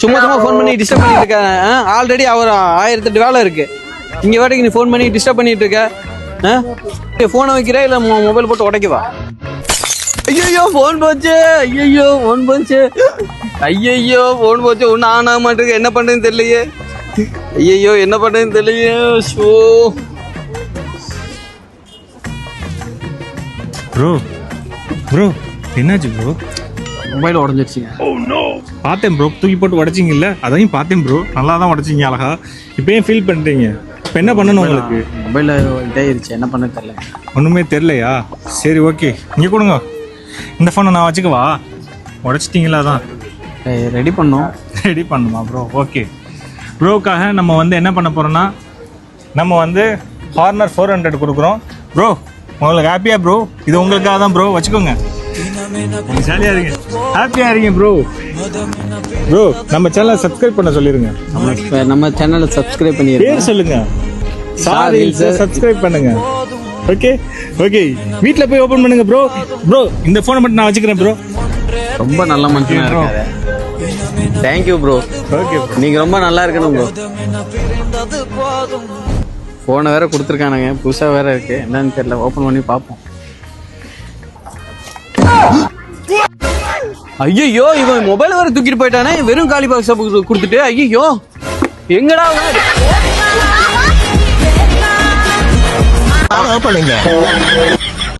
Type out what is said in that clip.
சும்மா சும்மா ஃபோன் பண்ணி டிஸ்டர்ப் பண்ணிட்டு இருக்க. ஆல்ரெடி அவர் 1008 வேலை இருக்கு. இங்க வாட்டிக்கு நீ ஃபோன் பண்ணி டிஸ்டர்ப் பண்ணிட்டு இருக்க. ஃபோனை வைக்கிற இல்ல மொபைல் போட்டு உடைக்கவா? ஐயோ ஃபோன் போச்சு. ஐயோ ஃபோன் போச்சு. ஐயோ ஃபோன் போச்சு. ஒன்னும் ஆன் ஆக மாட்டேங்குது. என்ன பண்றதுன்னு தெரியலையே. ஐயோ என்ன பண்றதுன்னு தெரியலையே. ஷோ ப்ரோ ப்ரோ என்னாச்சு ப்ரோ? மொபைல் உடஞ்சிருச்சுங்க. பார்த்தேன் ப்ரோ, தூக்கி போட்டு உடைச்சிங்கல்ல, அதையும் பார்த்தேன் ப்ரோ. நல்லா தான் உடைச்சிங்க அழகா. இப்போ ஏன் ஃபீல் பண்ணுறீங்க? இப்போ என்ன பண்ணணும் உங்களுக்கு? மொபைல் இதாயிருச்சு, என்ன பண்ண தெரியல. ஒன்றுமே தெரிலையா? சரி ஓகே, இங்கே கொடுங்க. இந்த ஃபோனை நான் வச்சுக்கவா? உடைச்சிட்டிங்களா? தான் ரெடி பண்ணோம். ரெடி பண்ணுமா ப்ரோ? ஓகே. ப்ரோக்காக நம்ம வந்து என்ன பண்ண போகிறோன்னா, நம்ம வந்து ஹார்னர் 400 கொடுக்குறோம். ப்ரோ உங்களுக்கு ஹாப்பியா ப்ரோ? இது உங்களுக்காக தான் ப்ரோ, வச்சுக்கோங்க. ஜாலியாக இருங்க, ஹாப்பியாக இருங்க ப்ரோ. ப்ரோ நம்ம சேனலை சப்ஸ்கிரைப் பண்ண சொல்லிடுங்க. நம்ம சேனலை சப்ஸ்கிரைப் பண்ணிடுங்க. பேர் சொல்லுங்க. சாரி சார், சப்ஸ்கிரைப் பண்ணுங்க. ஓகே ஓகே, வீட்டில் போய் ஓப்பன் பண்ணுங்க ப்ரோ. ப்ரோ இந்த ஃபோனை மட்டும் நான் வச்சுக்கிறேன் ப்ரோ. ரொம்ப நல்ல மனுஷனா இருக்காரு. Thank you bro. ஓகே, நீங்க ரொம்ப நல்லா இருக்கணும் ப்ரோ. ஃபோனை வேற கொடுத்துருக்கானுங்க, புதுசாக வேற இருக்கு, என்னன்னு தெரியல. ஓப்பன் பண்ணி பார்ப்போம். ஐயோ இவன் மொபைல் வேற தூக்கிட்டு போயிட்டானே, வெறும் காலி பாக்ஸ் கொடுத்துட்டு. ஐயோ எங்கடா பண்ணுங்க.